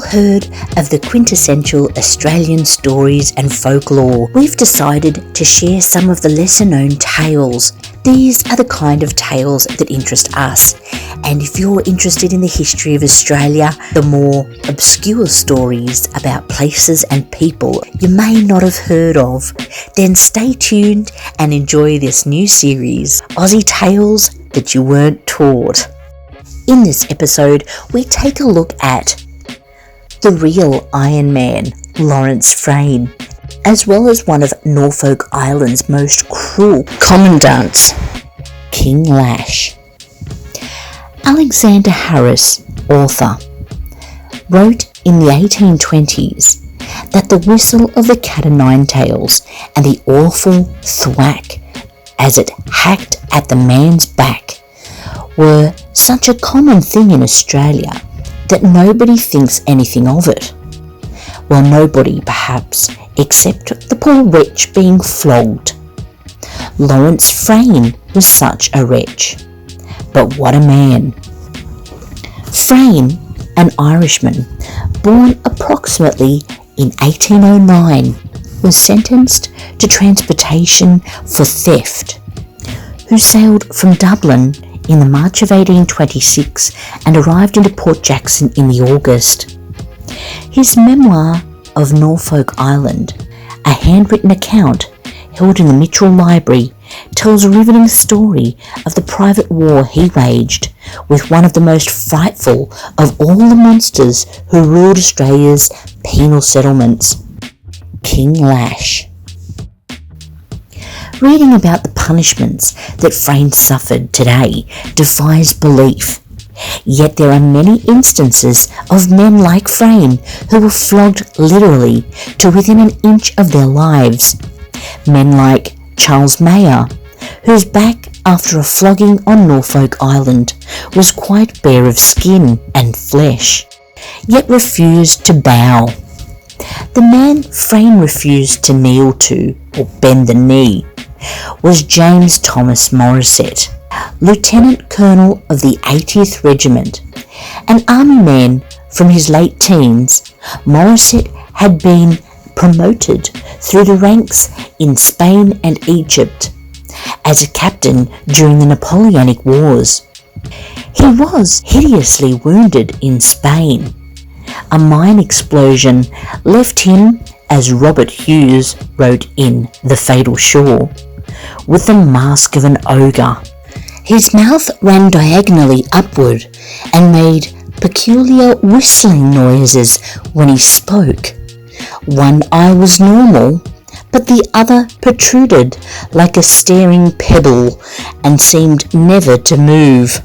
heard of the quintessential Australian stories and folklore. We've decided to share some of the lesser known tales. These are the kind of tales that interest us. And if you're interested in the history of Australia, the more obscure stories about places and people you may not have heard of, then stay tuned and enjoy this new series, Aussie Tales That You Weren't Taught. In this episode, we take a look at the real Iron Man, Lawrence Frayne, as well as one of Norfolk Island's most cruel commandants, King Lash. Alexander Harris, author, wrote in the 1820s that the whistle of the cat o' nine tails and the awful thwack as it hacked at the man's back were such a common thing in Australia that nobody thinks anything of it. Well, nobody perhaps, except the poor wretch being flogged. Lawrence Frayne was such a wretch. But what a man. Frayne, an Irishman, born approximately in 1809, was sentenced to transportation for theft, who sailed from Dublin in the March of 1826 and arrived into Port Jackson in the August. His memoir of Norfolk Island, a handwritten account held in the Mitchell Library, tells a riveting story of the private war he waged with one of the most frightful of all the monsters who ruled Australia's penal settlements, King Lash. Reading about the punishments that Frayne suffered today defies belief. Yet there are many instances of men like Frayne who were flogged literally to within an inch of their lives. Men like Charles Mayer, whose back after a flogging on Norfolk Island was quite bare of skin and flesh, yet refused to bow. The man Frayne refused to kneel to or bend the knee was James Thomas Morisset, Lieutenant Colonel of the 80th Regiment. An army man from his late teens, Morisset had been promoted through the ranks in Spain and Egypt as a captain during the Napoleonic Wars. He was hideously wounded in Spain. A mine explosion left him, as Robert Hughes wrote in The Fatal Shore, with the mask of an ogre. His mouth ran diagonally upward and made peculiar whistling noises when he spoke. One eye was normal, but the other protruded like a staring pebble and seemed never to move.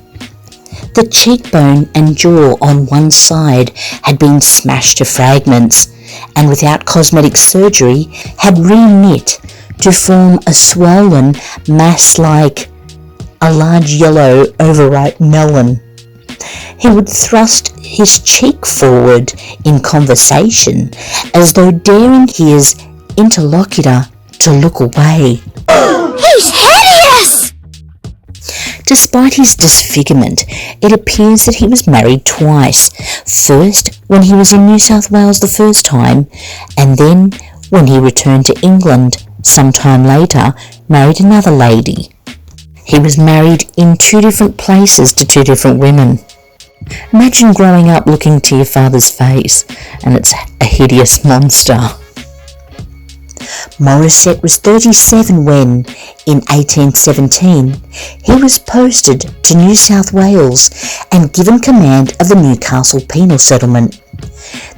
The cheekbone and jaw on one side had been smashed to fragments, and without cosmetic surgery had re-knit to form a swollen mass like a large yellow overripe melon. He would thrust his cheek forward in conversation as though daring his interlocutor to look away. He's hideous! Despite his disfigurement, it appears that he was married twice. First, when he was in New South Wales the first time, and then, when he returned to England some time later, married another lady. He was married in two different places to two different women. Imagine growing up looking to your father's face, and it's a hideous monster. Morisset was 37 when, in 1817, he was posted to New South Wales and given command of the Newcastle penal settlement.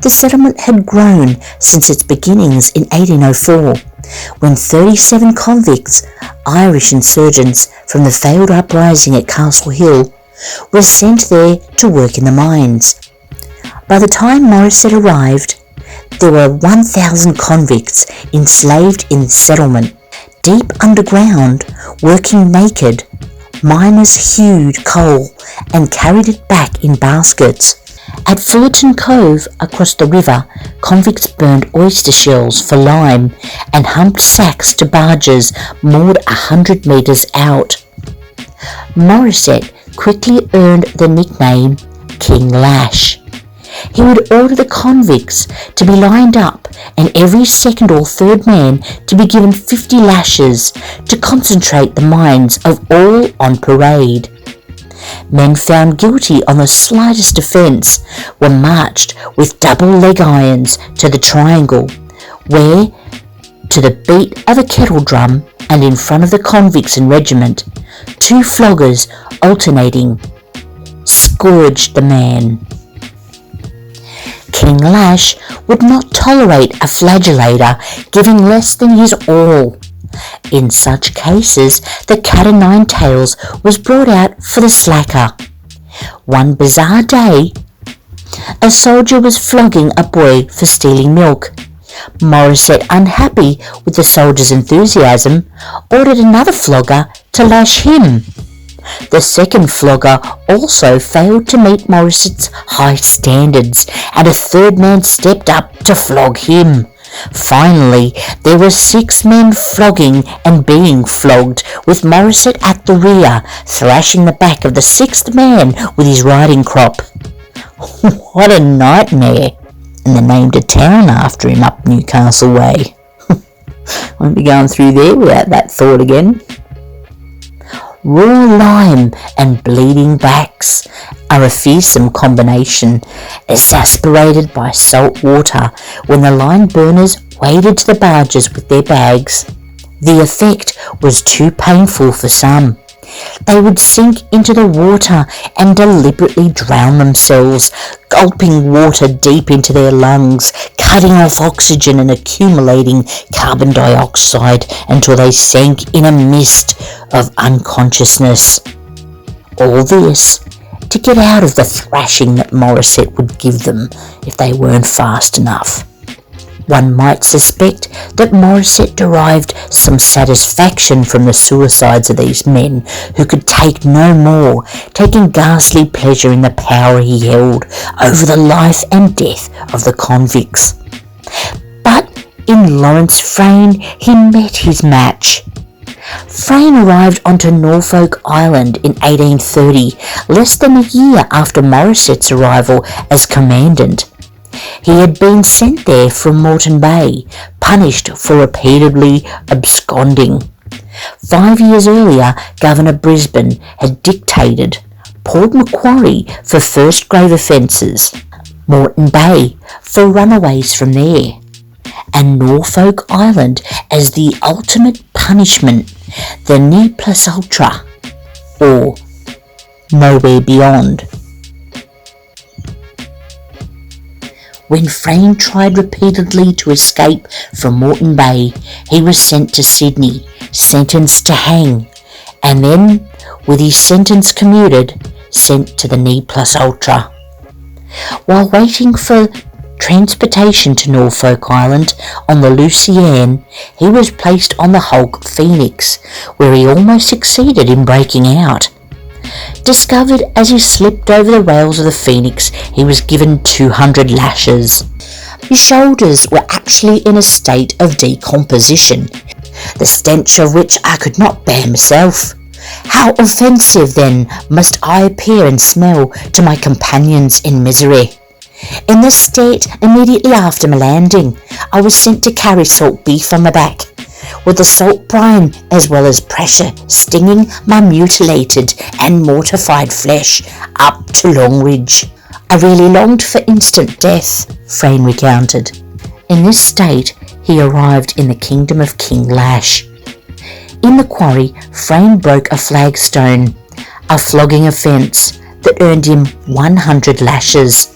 The settlement had grown since its beginnings in 1804, when 37 convicts, Irish insurgents from the failed uprising at Castle Hill, were sent there to work in the mines. By the time Morisset arrived, there were 1,000 convicts enslaved in the settlement. Deep underground, working naked, miners hewed coal and carried it back in baskets. At Fullerton Cove, across the river, convicts burned oyster shells for lime and humped sacks to barges moored 100 metres out. Morisset quickly earned the nickname King Lash. he would order the convicts to be lined up and every second or third man to be given 50 lashes to concentrate the minds of all on parade. Men found guilty on the slightest offence were marched with double leg irons to the triangle, where, to the beat of a kettle drum and in front of the convicts and regiment, 2 floggers alternating scourged the man. King Lash would not tolerate a flagellator giving less than his all. In such cases, the cat o' nine tails was brought out for the slacker. One bizarre day, a soldier was flogging a boy for stealing milk. Morissette, unhappy with the soldier's enthusiasm, ordered another flogger to lash him. The second flogger also failed to meet Morissette's high standards, and a third man stepped up to flog him. Finally, there were 6 men flogging and being flogged, with Morissette at the rear, thrashing the back of the 6th man with his riding crop. What a nightmare! And they named a town after him up Newcastle way. Won't be going through there without that thought again. Raw lime and bleeding backs are a fearsome combination, exasperated by salt water when the line burners waded to the barges with their bags. The effect was too painful for some. They would sink into the water and deliberately drown themselves, gulping water deep into their lungs, cutting off oxygen and accumulating carbon dioxide until they sank in a mist of unconsciousness. All this to get out of the thrashing that Morissette would give them if they weren't fast enough. One might suspect that Morissette derived some satisfaction from the suicides of these men who could take no more, taking ghastly pleasure in the power he held over the life and death of the convicts. But in Lawrence Frayne he met his match. Frayne arrived onto Norfolk Island in 1830, less than a year after Morissette's arrival as commandant. He had been sent there from Moreton Bay, punished for repeatedly absconding. 5 years earlier, Governor Brisbane had dictated Port Macquarie for first grave offences, Moreton Bay for runaways from there, and Norfolk Island as the ultimate punishment, the ne plus ultra, or nowhere beyond. When Frayne tried repeatedly to escape from Moreton Bay, he was sent to Sydney, sentenced to hang, and then, with his sentence commuted, sent to the ne plus ultra. While waiting for transportation to Norfolk Island on the Luciane, he was placed on the hulk Phoenix, where he almost succeeded in breaking out. Discovered as he slipped over the rails of the Phoenix, he was given 200 lashes. His shoulders were actually in a state of decomposition, the stench of which I could not bear myself. How offensive, then, must I appear and smell to my companions in misery? In this state, immediately after my landing, I was sent to carry salt beef on my back, with the salt brine as well as pressure stinging my mutilated and mortified flesh up to Longridge. I really longed for instant death, Frayne recounted. In this state, he arrived in the kingdom of King Lash. In the quarry, Frayne broke a flagstone, a flogging offence that earned him 100 lashes.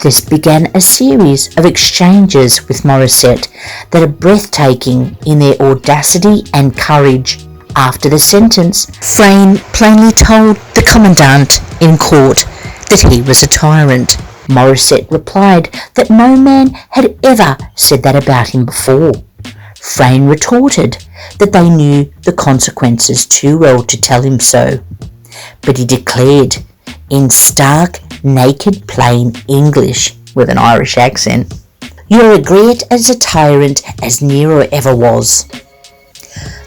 This began a series of exchanges with Morissette that are breathtaking in their audacity and courage. After the sentence, Frayne plainly told the commandant in court that he was a tyrant. Morissette replied that no man had ever said that about him before. Frayne retorted that they knew the consequences too well to tell him so, but he declared in stark, naked, plain English with an Irish accent, "You're as great as a tyrant as Nero ever was."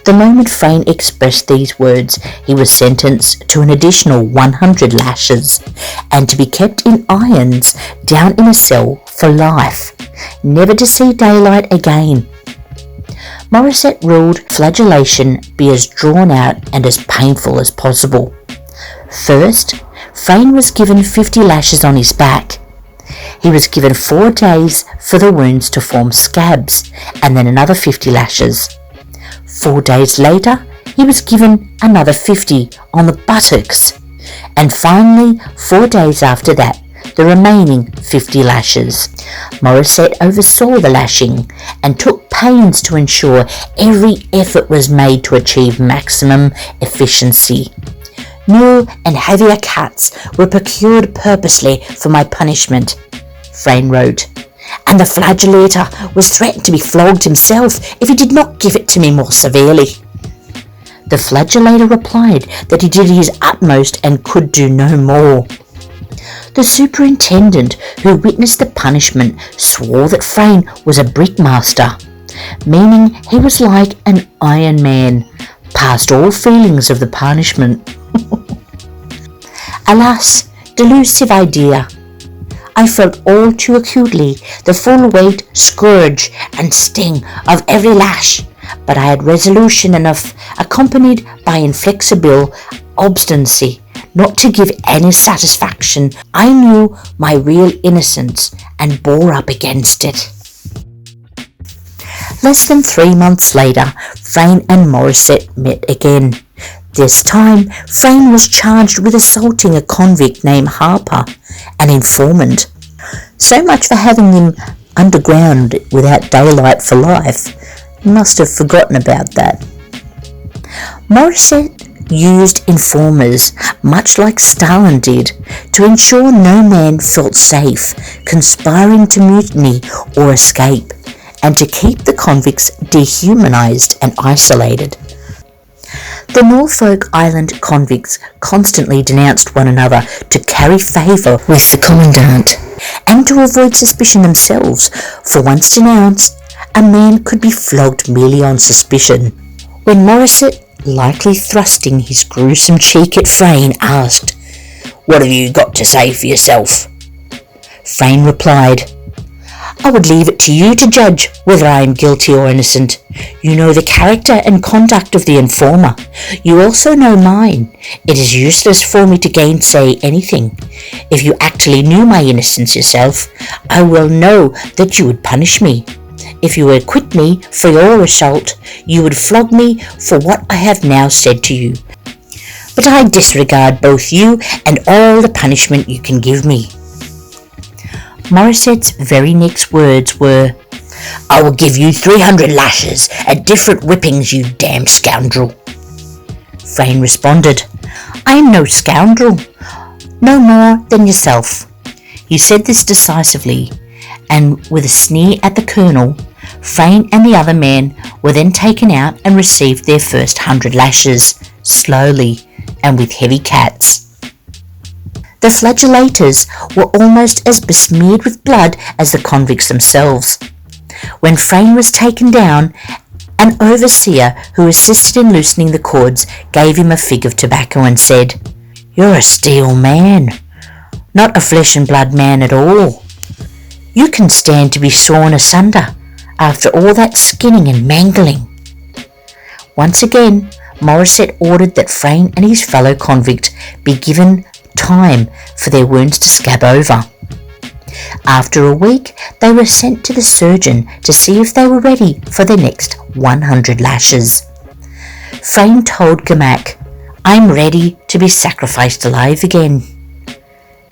The The moment Frayne expressed these words, he was sentenced to an additional 100 lashes and to be kept in irons down in a cell for life, never to see daylight again. Morissette ruled flagellation be as drawn out and as painful as possible. First, Frayne was given 50 lashes on his back. He was given 4 days for the wounds to form scabs, and then another 50 lashes. 4 days later, he was given another 50 on the buttocks, and finally, 4 days after that, the remaining 50 lashes. Morissette oversaw the lashing and took pains to ensure every effort was made to achieve maximum efficiency. New and heavier cats were procured purposely for my punishment, Frayne wrote, and the flagellator was threatened to be flogged himself if he did not give it to me more severely. The flagellator replied that he did his utmost and could do no more. The superintendent who witnessed the punishment swore that Frayne was a brickmaster, meaning he was like an Iron Man, past all feelings of the punishment. Alas, delusive idea! I felt all too acutely the full weight, scourge, and sting of every lash, but I had resolution enough, accompanied by inflexible obstinacy, not to give any satisfaction. I knew my real innocence and bore up against it. Less than 3 months later, Frayne and Morissette met again. This time, Frayne was charged with assaulting a convict named Harper, an informant. So much for having him underground without daylight for life. He must have forgotten about that. Morissette used informers, much like Stalin did, to ensure no man felt safe, conspiring to mutiny or escape, and to keep the convicts dehumanized and isolated. The Norfolk Island convicts constantly denounced one another to carry favour with the commandant, and to avoid suspicion themselves, for once denounced, a man could be flogged merely on suspicion. When Morissette, lightly thrusting his gruesome cheek at Frayne, asked, "What have you got to say for yourself?" Frayne replied, "I would leave it to you to judge whether I am guilty or innocent. You know the character and conduct of the informer. You also know mine. It is useless for me to gainsay anything. If you actually knew my innocence yourself, I well know that you would punish me. If you acquit me for your assault, you would flog me for what I have now said to you. But I disregard both you and all the punishment you can give me." Morissette's very next words were, "I will give you 300 lashes and different whippings, you damned scoundrel." Frayne responded, "I am no scoundrel, no more than yourself." He said this decisively, and with a sneer at the colonel, Frayne and the other man were then taken out and received their first 100 lashes, slowly and with heavy cats. The flagellators were almost as besmeared with blood as the convicts themselves. When Frayne was taken down, an overseer who assisted in loosening the cords gave him a fig of tobacco and said, "You're a steel man, not a flesh and blood man at all. You can stand to be sawn asunder after all that skinning and mangling." Once again, Morissette ordered that Frayne and his fellow convict be given time for their wounds to scab over. After a week, they were sent to the surgeon to see if they were ready for their next 100 lashes. Frayne told Gamak, "I'm ready to be sacrificed alive again."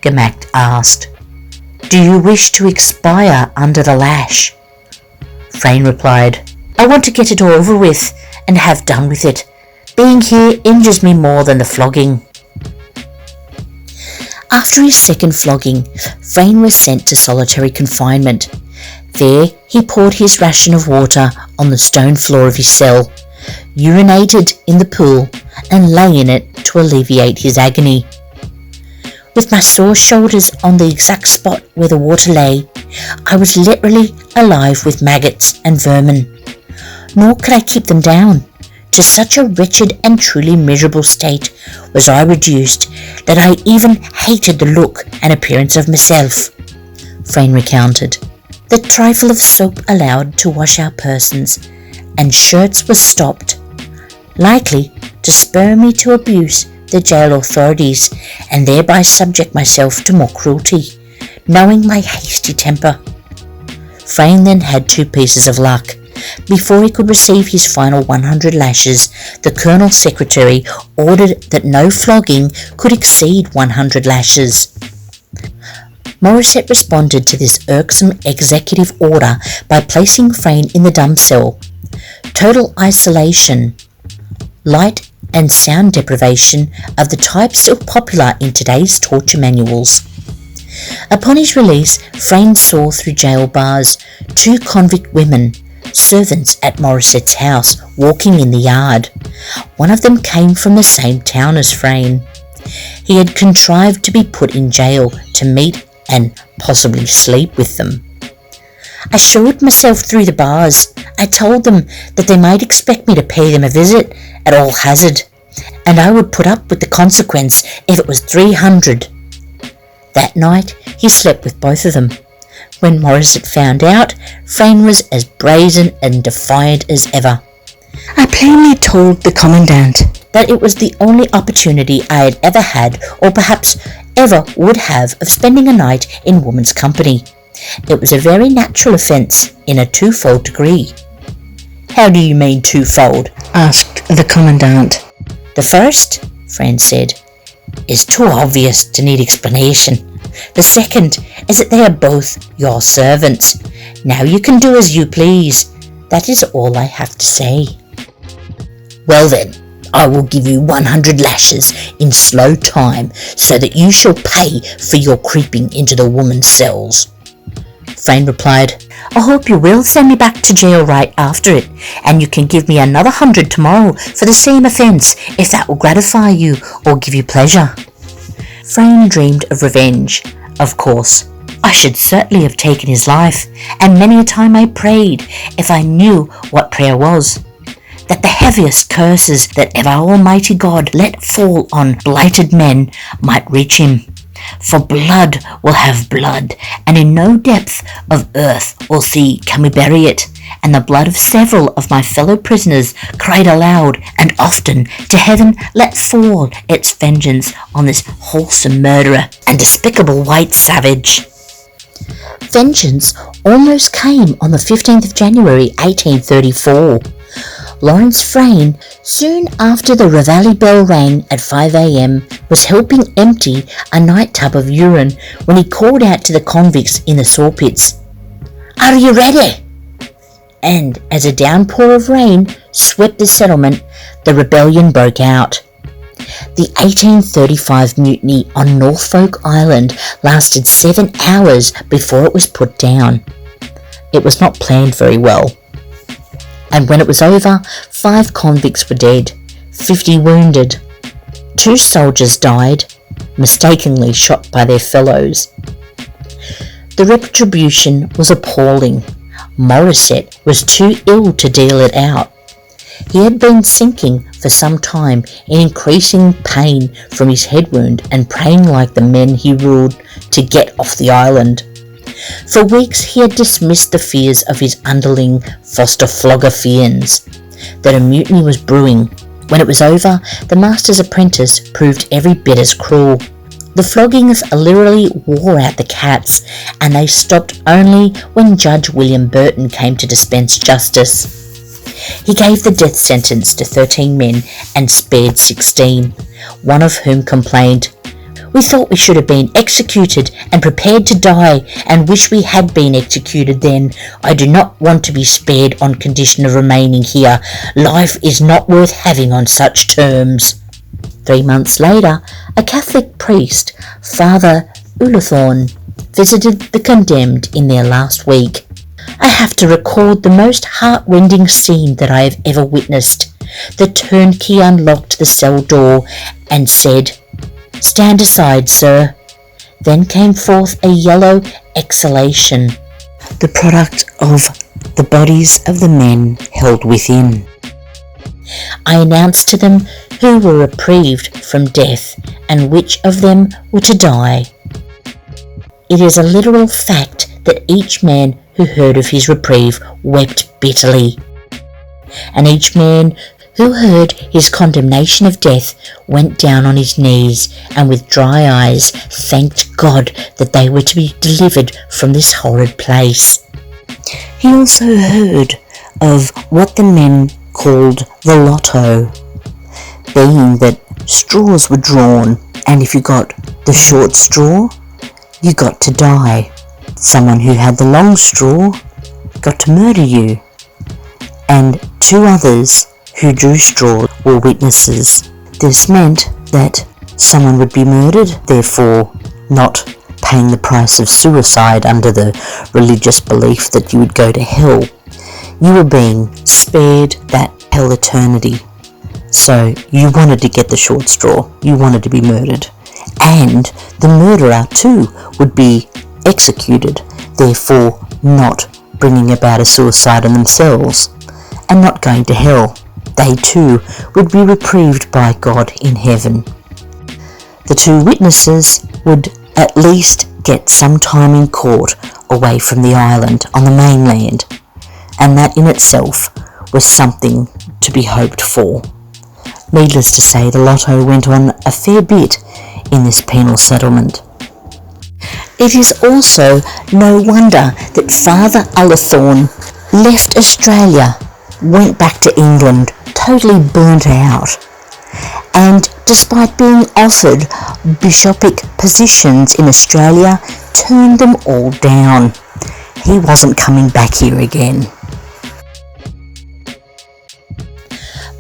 Gamak asked, "Do you wish to expire under the lash?" Frayne replied, "I want to get it over with and have done with it. Being here injures me more than the flogging." After his second flogging, Frayne was sent to solitary confinement. There he poured his ration of water on the stone floor of his cell, urinated in the pool, and lay in it to alleviate his agony. With my sore shoulders on the exact spot where the water lay, I was literally alive with maggots and vermin. Nor could I keep them down. To such a wretched and truly miserable state was I reduced that I even hated the look and appearance of myself. Frayne recounted. The trifle of soap allowed to wash our persons and shirts was stopped, likely to spur me to abuse the jail authorities and thereby subject myself to more cruelty, knowing my hasty temper. Frayne then had 2 pieces of luck. Before he could receive his final 100 lashes, the Colonel Secretary ordered that no flogging could exceed 100 lashes. Morissette responded to this irksome executive order by placing Frayne in the dumb cell. Total isolation, light and sound deprivation of the type still popular in today's torture manuals. Upon his release, Frayne saw through jail bars 2 convict women, servants at Morissette's house, walking in the yard. One of them came from the same town as Frayne. He had contrived to be put in jail to meet and possibly sleep with them. I showed myself through the bars. I told them that they might expect me to pay them a visit at all hazard, and I would put up with the consequence if it was 300. That night he slept with both of them. When Morissette found out, Frayne was as brazen and defiant as ever. I plainly told the Commandant that it was the only opportunity I had ever had, or perhaps ever would have, of spending a night in woman's company. It was a very natural offence in a 2-fold degree. How do you mean 2-fold? Asked the Commandant. The first, Frayne said, is too obvious to need explanation. The second is that they are both your servants. Now you can do as you please. That is all I have to say. Well then, I will give you 100 lashes in slow time so that you shall pay for your creeping into the woman's cells. Frayne replied, I hope you will send me back to jail right after it, and you can give me another 100 tomorrow for the same offence if that will gratify you or give you pleasure. Frayne dreamed of revenge. Of course, I should certainly have taken his life, and many a time I prayed, if I knew what prayer was, that the heaviest curses that ever Almighty God let fall on blighted men might reach him. For blood will have blood, and in no depth of earth or sea can we bury it. And the blood of several of my fellow prisoners cried aloud and often to heaven, let fall its vengeance on this wholesome murderer and despicable white savage. Vengeance almost came on the 15th of January 1834. Lawrence Frayne, soon after the Reveille bell rang at 5 a.m, was helping empty a night tub of urine when he called out to the convicts in the sawpits, Are you ready? And as a downpour of rain swept the settlement, the rebellion broke out. The 1835 mutiny on Norfolk Island lasted 7 hours before it was put down. It was not planned very well. And when it was over, 5 convicts were dead, 50 wounded. 2 soldiers died, mistakenly shot by their fellows. The retribution was appalling. Morissette was too ill to deal it out. He had been sinking for some time in increasing pain from his head wound and praying like the men he ruled to get off the island. For weeks he had dismissed the fears of his underling foster flogger fiends that a mutiny was brewing. When it was over, the master's apprentice proved every bit as cruel. The floggings literally wore out the cats, and they stopped only when Judge William Burton came to dispense justice. He gave the death sentence to 13 men and spared 16, one of whom complained, We thought we should have been executed and prepared to die, and wish we had been executed then. I do not want to be spared on condition of remaining here. Life is not worth having on such terms. 3 months later, a Catholic priest, Father Ullathorne, visited the condemned in their last week. I have to record the most heart-rending scene that I have ever witnessed. The turnkey unlocked the cell door and said, Stand aside, sir. Then came forth a yellow exhalation, the product of the bodies of the men held within. I announced to them who were reprieved from death and which of them were to die. It is a literal fact that each man who heard of his reprieve wept bitterly, and each man who heard his condemnation of death went down on his knees and with dry eyes thanked God that they were to be delivered from this horrid place. He also heard of what the men called the lotto, being that straws were drawn, and if you got the short straw, you got to die. Someone who had the long straw got to murder you, and two others who drew straw were witnesses. This meant that someone would be murdered, therefore not paying the price of suicide under the religious belief that you would go to hell. You were being spared that hell eternity. So you wanted to get the short straw, you wanted to be murdered, and the murderer too would be executed, therefore not bringing about a suicide on themselves and not going to hell. They too would be reprieved by God in heaven. The two witnesses would at least get some time in court away from the island on the mainland, and that in itself was something to be hoped for. Needless to say, the lotto went on a fair bit in this penal settlement. It is also no wonder that Father Ullathorne left Australia, went back to England, totally burnt out, and despite being offered bishopric positions in Australia, turned them all down. He wasn't coming back here again.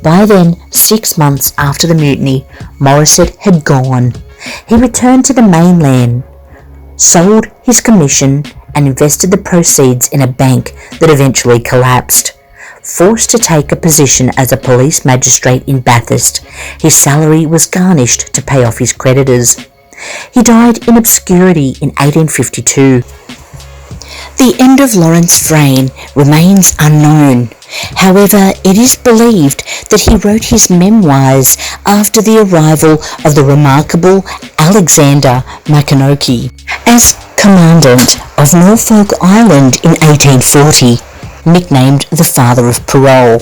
By then, 6 months after the mutiny, Morisset had gone. He returned to the mainland, sold his commission and invested the proceeds in a bank that eventually collapsed. Forced to take a position as a police magistrate in Bathurst, his salary was garnished to pay off his creditors. He died in obscurity in 1852. The end of Lawrence Frayne remains unknown. However, it is believed that he wrote his memoirs after the arrival of the remarkable Alexander Maconochie as Commandant of Norfolk Island in 1840, nicknamed the Father of Parole.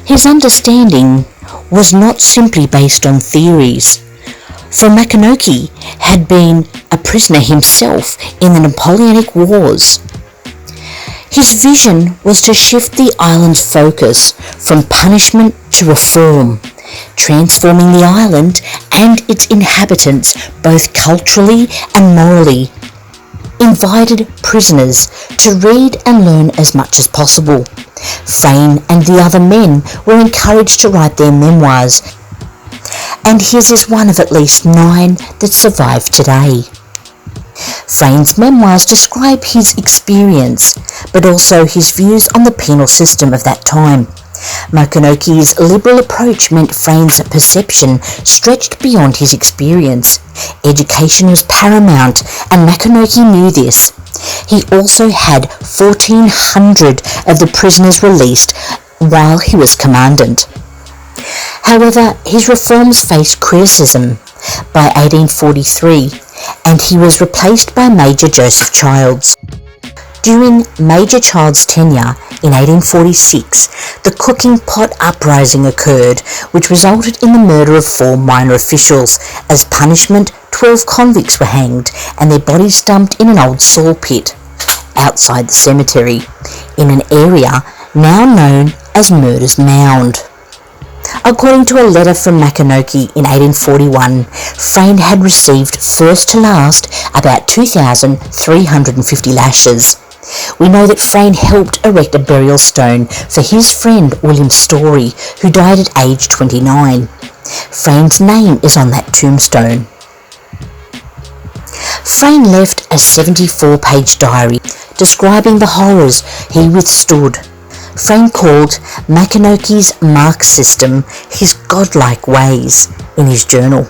His understanding was not simply based on theories, for Maconochie had been a prisoner himself in the Napoleonic Wars. His vision was to shift the island's focus from punishment to reform, transforming the island and its inhabitants both culturally and morally. Invited prisoners to read and learn as much as possible. Frayne and the other men were encouraged to write their memoirs, and his is one of at least 9 that survive today. Frayne's memoirs describe his experience, but also his views on the penal system of that time. Maconochie's liberal approach meant Frayne's perception stretched beyond his experience. Education was paramount, and Maconochie knew this. He also had 1,400 of the prisoners released while he was commandant. However, his reforms faced criticism by 1843, and he was replaced by Major Joseph Childs. During Major Childs' tenure in 1846, the Cooking Pot Uprising occurred, which resulted in the murder of 4 minor officials. As punishment, 12 convicts were hanged and their bodies dumped in an old saw pit outside the cemetery, in an area now known as Murder's Mound. According to a letter from Maconochie in 1841, Frayne had received first to last about 2,350 lashes. We know that Frayne helped erect a burial stone for his friend William Story, who died at age 29. Frayne's name is on that tombstone. Frayne left a 74-page diary describing the horrors he withstood. Frayne called Maconochie's mark system his godlike ways in his journal.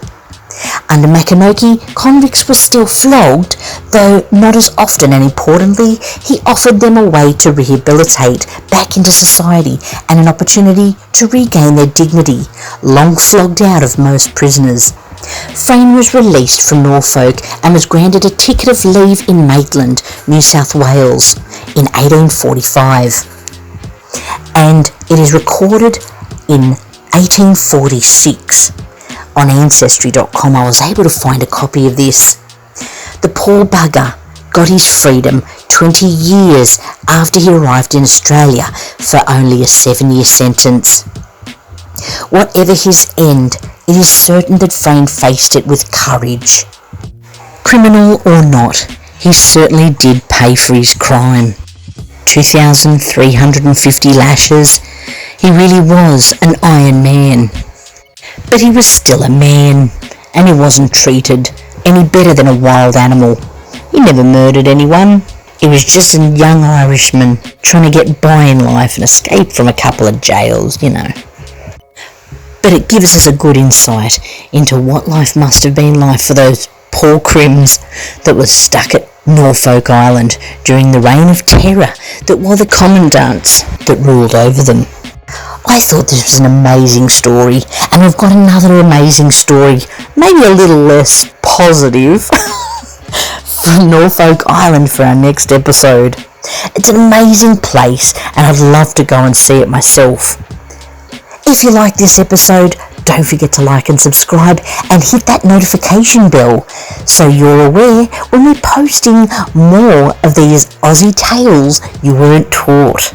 Under Makinoki, convicts were still flogged, though not as often, and importantly, he offered them a way to rehabilitate back into society and an opportunity to regain their dignity, long flogged out of most prisoners. Frayne was released from Norfolk and was granted a ticket of leave in Maitland, New South Wales in 1845. And it is recorded in 1846. On Ancestry.com I was able to find a copy of this. The poor bugger got his freedom 20 years after he arrived in Australia for only a 7-year sentence. Whatever his end, it is certain that Frayne faced it with courage. Criminal or not, he certainly did pay for his crime. 2,350 lashes. He really was an iron man. But he was still a man, and he wasn't treated any better than a wild animal. He never murdered anyone. He was just a young Irishman trying to get by in life and escape from a couple of jails, you know. But it gives us a good insight into what life must have been like for those poor crims that were stuck at Norfolk Island during the reign of terror that were the commandants that ruled over them. I thought this was an amazing story, and we've got another amazing story, maybe a little less positive, from Norfolk Island for our next episode. It's an amazing place, and I'd love to go and see it myself. If you like this episode, don't forget to like and subscribe and hit that notification bell so you're aware when we're posting more of these Aussie tales you weren't taught.